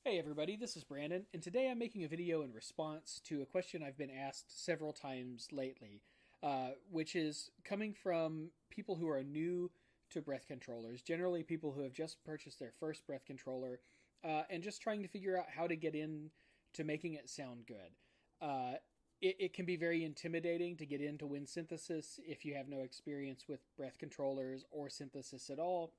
Hey everybody, this is Brandon, and today I'm making a video in response to a question I've been asked several times lately, which is coming from people who are new to breath controllers, generally people who have just purchased their first breath controller, and just trying to figure out how to get in to making it sound good. It can be very intimidating to get into wind synthesis if you have no experience with breath controllers or synthesis at all.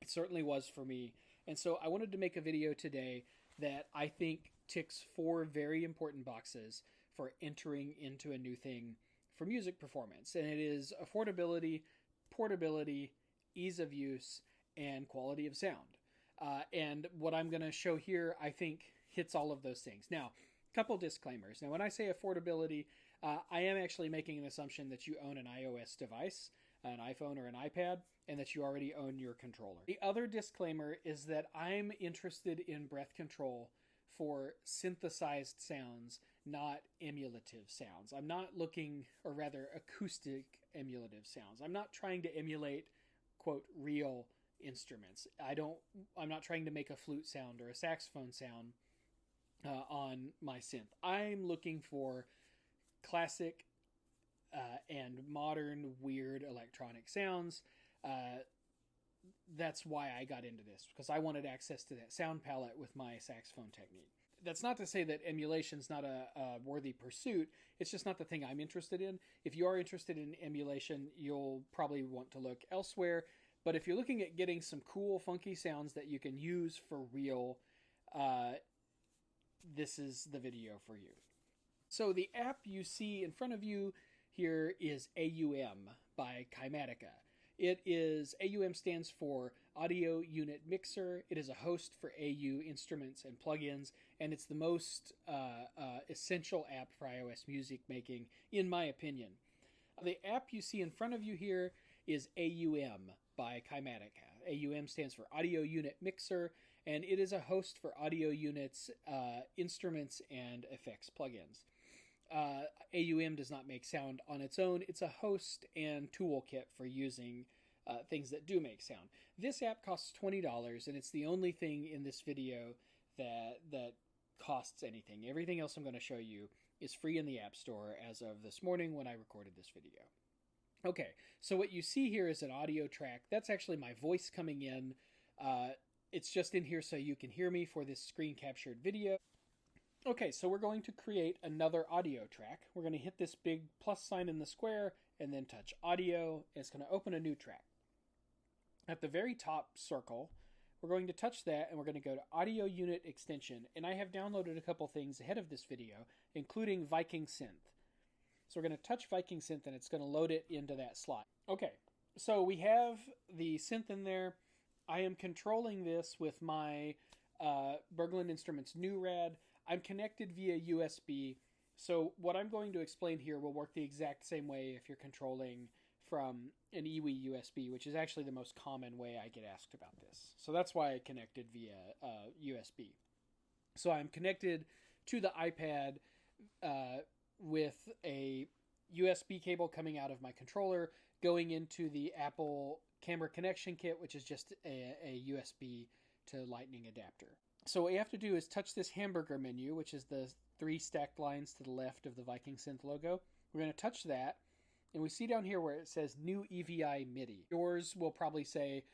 It certainly was for me. And so I wanted to make a video today that I think ticks four very important boxes for entering into a new thing for music performance. And it is affordability, portability, ease of use, and quality of sound. And what I'm going to show here, I think, hits all of those things. Now, couple disclaimers. Now, when I say affordability, I am actually making an assumption that you own an iOS device, an iPhone or an iPad, and that you already own your controller. The other disclaimer is that I'm interested in breath control for synthesized sounds, not emulative sounds. I'm not looking, or rather, acoustic emulative sounds. I'm not trying to emulate, quote, real instruments. I'm not trying to make a flute sound or a saxophone sound on my synth. I'm looking for classic and modern weird electronic sounds. That's why I got into this, because I wanted access to that sound palette with my saxophone technique. That's not to say that emulation's not a worthy pursuit. It's just not the thing I'm interested in. If you are interested in emulation, you'll probably want to look elsewhere. But if you're looking at getting some cool, funky sounds that you can use for real, this is the video for you. So the app you see in front of you here is AUM by Kymatica. AUM stands for Audio Unit Mixer. It is a host for AU instruments and plugins, and it's the most essential app for iOS music making, in my opinion. The app you see in front of you here is AUM by Kymatica. AUM stands for Audio Unit Mixer, and it is a host for audio units, instruments, and effects plugins. AUM does not make sound on its own. It's a host and toolkit for using things that do make sound. This app costs $20, and it's the only thing in this video that costs anything. Everything else I'm going to show you is free in the App Store as of this morning when I recorded this video. Okay, so what you see here is an audio track. That's actually my voice coming in. It's just in here so you can hear me for this screen captured video. Okay, so we're going to create another audio track. We're going to hit this big plus sign in the square and then touch audio. And it's going to open a new track. At the very top circle, we're going to touch that and we're going to go to Audio Unit Extension. And I have downloaded a couple things ahead of this video, including Viking Synth. So we're going to touch Viking Synth and it's going to load it into that slot. Okay, so we have the synth in there. I am controlling this with my Berglund Instruments New Rad. I'm connected via USB, so what I'm going to explain here will work the exact same way if you're controlling from an iWii USB, which is actually the most common way I get asked about this. So that's why I connected via USB. So I'm connected to the iPad with a USB cable coming out of my controller, going into the Apple camera connection kit, which is just a USB to Lightning adapter. So what you have to do is touch this hamburger menu, which is the three stacked lines to the left of the Viking Synth logo. We're going to touch that, and we see down here where it says New EVI MIDI. Yours will probably say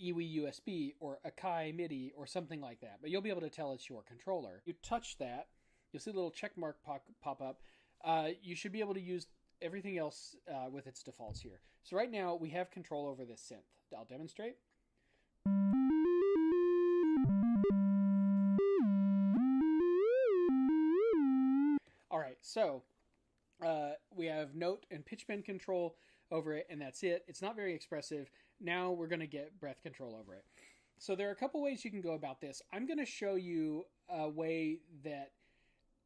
iWii USB or Akai MIDI or something like that, but you'll be able to tell it's your controller. You touch that, you'll see a little check mark pop up. You should be able to use everything else with its defaults here. So right now we have control over this synth. I'll demonstrate. All right, so we have note and pitch bend control over it, and that's it. It's not very expressive. Now we're going to get breath control over it. So there are a couple ways you can go about this. I'm going to show you a way that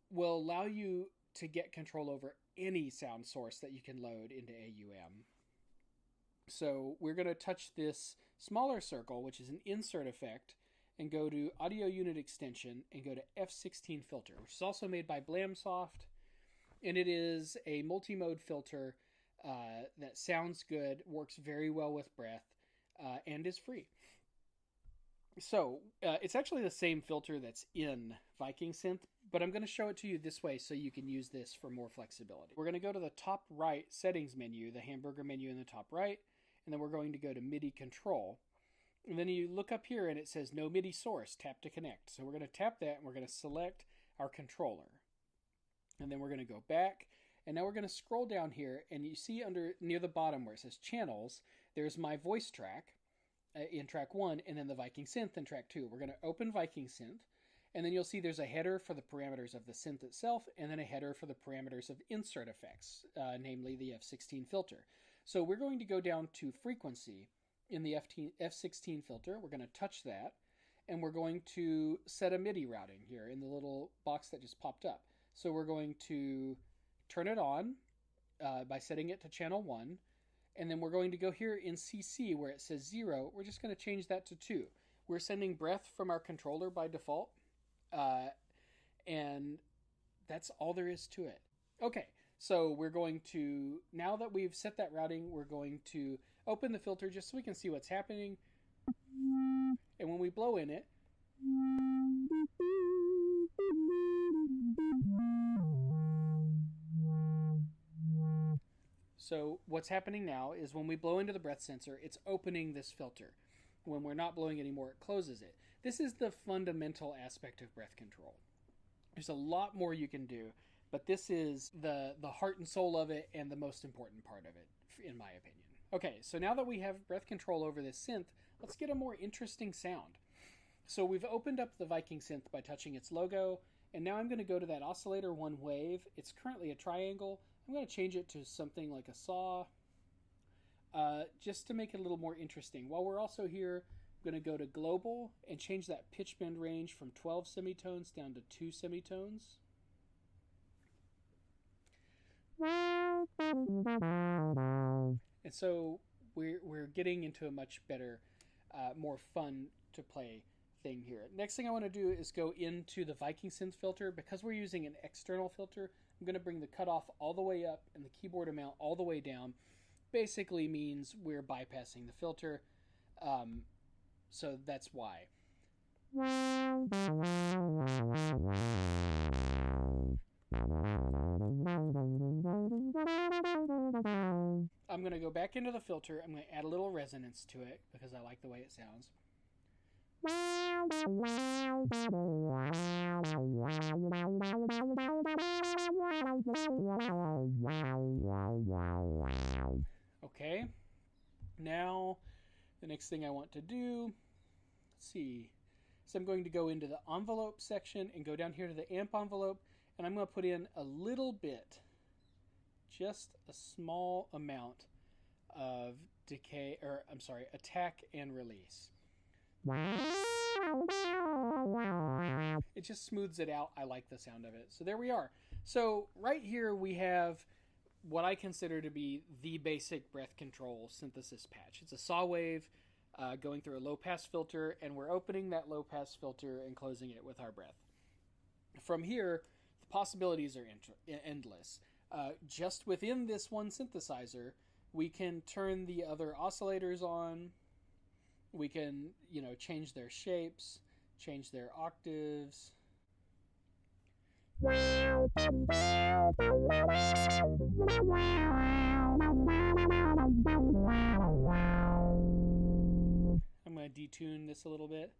will allow you to get control over any sound source that you can load into AUM. So we're going to touch this smaller circle, which is an insert effect, and go to Audio Unit Extension and go to F16 Filter, which is also made by Blamsoft. And it is a multi-mode filter that sounds good, works very well with breath, and is free. So it's actually the same filter that's in Viking Synth, but I'm going to show it to you this way so you can use this for more flexibility. We're going to go to the top right settings menu, the hamburger menu in the top right, and then we're going to go to Midi Control. And then you look up here and it says no MIDI source, tap to connect. So we're going to tap that and we're going to select our controller. And then we're going to go back, and now we're going to scroll down here, and you see under near the bottom where it says channels, there's my voice track in track 1, and then the Viking Synth in track 2. We're going to open Viking Synth, and then you'll see there's a header for the parameters of the synth itself, and then a header for the parameters of insert effects, namely the F16 filter. So we're going to go down to frequency in the F16 filter. We're going to touch that, and we're going to set a MIDI routing here in the little box that just popped up. So we're going to turn it on by setting it to channel 1. And then we're going to go here in CC where it says 0. We're just going to change that to 2. We're sending breath from our controller by default. And that's all there is to it. Okay, so we're going to, now that we've set that routing, we're going to open the filter just so we can see what's happening. And when we blow in it, so what's happening now is when we blow into the breath sensor, it's opening this filter. When we're not blowing anymore, it closes it. This is the fundamental aspect of breath control. There's a lot more you can do, but this is the heart and soul of it and the most important part of it, in my opinion. Okay, so now that we have breath control over this synth, let's get a more interesting sound. So we've opened up the Viking Synth by touching its logo, and now I'm going to go to that oscillator 1 wave. It's currently a triangle. I'm going to change it to something like a saw, just to make it a little more interesting. While we're also here, I'm going to go to global and change that pitch bend range from 12 semitones down to 2 semitones. And so we're getting into a much better, more fun to play thing here. Next thing I want to do is go into the Viking Synth filter. Because we're using an external filter, I'm going to bring the cutoff all the way up and the keyboard amount all the way down. Basically means we're bypassing the filter. So that's why. I'm going to go back into the filter. I'm going to add a little resonance to it because I like the way it sounds. Okay, now the next thing I want to do, let's see, so I'm going to go into the envelope section and go down here to the amp envelope, and I'm going to put in a little bit, just a small amount of attack and release. It just smooths it out. I like the sound of it. So there we are. So right here we have what I consider to be the basic breath control synthesis patch. It's a saw wave going through a low pass filter, and we're opening that low pass filter and closing it with our breath. From here, the possibilities are endless. Just within this one synthesizer, we can turn the other oscillators on. We can, change their shapes, change their octaves. I'm going to detune this a little bit.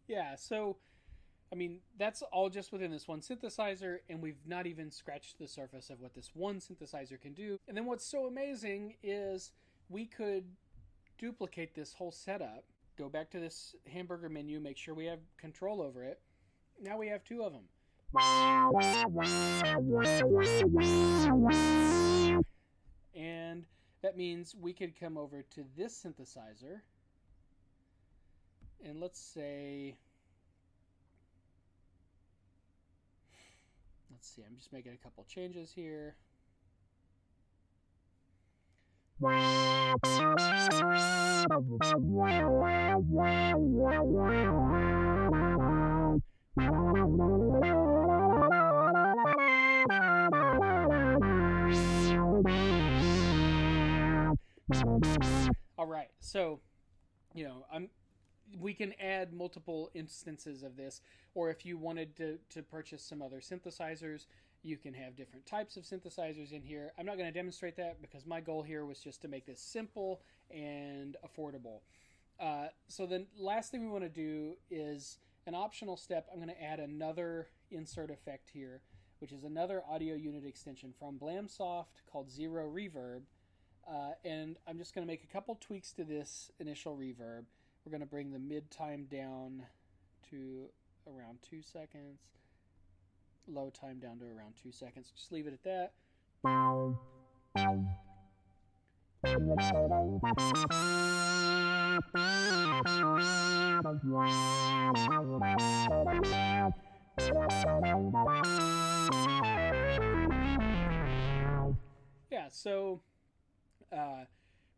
Yeah, so, that's all just within this one synthesizer, and we've not even scratched the surface of what this one synthesizer can do. And then what's so amazing is we could duplicate this whole setup, go back to this hamburger menu, make sure we have control over it. Now we have 2 of them. And that means we could come over to this synthesizer, and let's see, I'm just making a couple changes here. All right, so we can add multiple instances of this, or if you wanted to purchase some other synthesizers, you can have different types of synthesizers in here. I'm not going to demonstrate that because my goal here was just to make this simple and affordable. So the last thing we want to do is an optional step. I'm going to add another insert effect here, which is another audio unit extension from Blamsoft called Zero Reverb. And I'm just going to make a couple tweaks to this initial reverb. We're going to bring the mid time down to around 2 seconds. Low time down to around 2 seconds. Just leave it at that. Yeah, so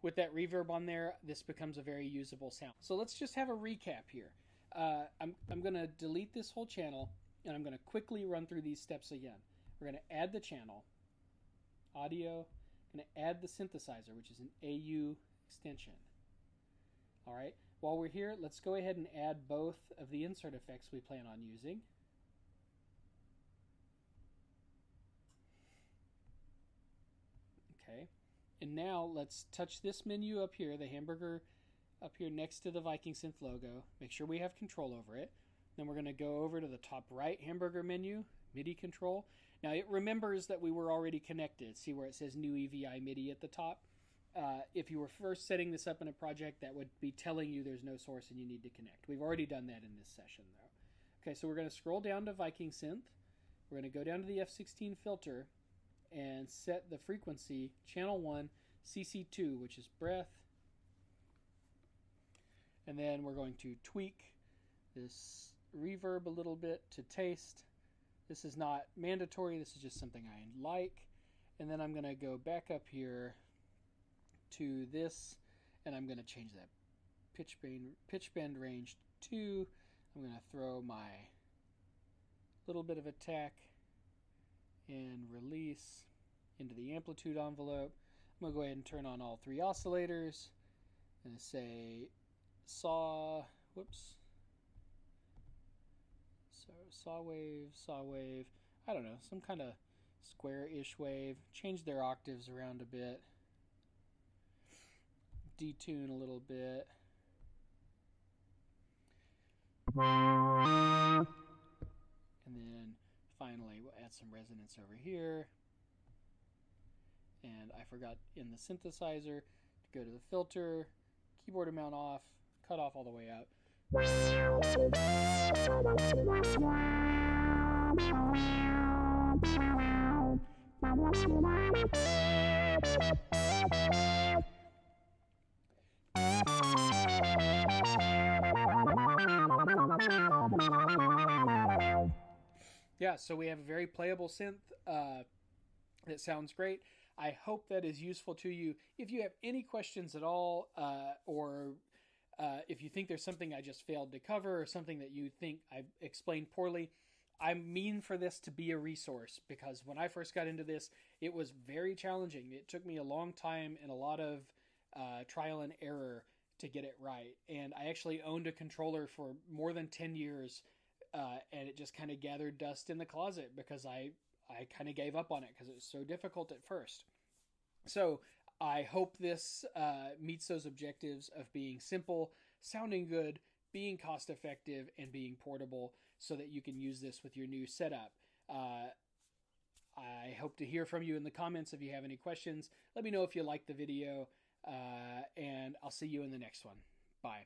with that reverb on there, this becomes a very usable sound. So let's just have a recap here. I'm going to delete this whole channel, and I'm going to quickly run through these steps again. We're going to add the channel, audio, going to add the synthesizer, which is an AU extension. All right, while we're here, let's go ahead and add both of the insert effects we plan on using. Okay, and now let's touch this menu up here, the hamburger up here next to the Viking Synth logo. Make sure we have control over it. Then we're going to go over to the top right hamburger menu, Midi Control. Now it remembers that we were already connected. See where it says New EVI MIDI at the top? If you were first setting this up in a project, that would be telling you there's no source and you need to connect. We've already done that in this session, though. Okay, so we're going to scroll down to Viking Synth. We're going to go down to the F16 Filter and set the frequency, channel 1, CC2, which is breath. And then we're going to tweak this reverb a little bit to taste. This is not mandatory, this is just something I like. And then I'm going to go back up here to this, and I'm going to change that pitch bend range to 2. I'm going to throw my little bit of attack and release into the amplitude envelope. I'm going to go ahead and turn on all 3 oscillators and say saw wave, I don't know, some kind of square-ish wave. Change their octaves around a bit. Detune a little bit. And then finally we'll add some resonance over here. And I forgot in the synthesizer to go to the filter, keyboard amount off, cut off all the way out. Yeah, so we have a very playable synth that sounds great. I hope that is useful to you. If you have any questions at all, or if you think there's something I just failed to cover, or something that you think I've explained poorly, I mean for this to be a resource, because when I first got into this, it was very challenging. It took me a long time and a lot of trial and error to get it right. And I actually owned a controller for more than 10 years, and it just kind of gathered dust in the closet because I kind of gave up on it because it was so difficult at first. So I hope this meets those objectives of being simple, sounding good, being cost effective, and being portable so that you can use this with your new setup. I hope to hear from you in the comments if you have any questions. Let me know if you liked the video, and I'll see you in the next one. Bye.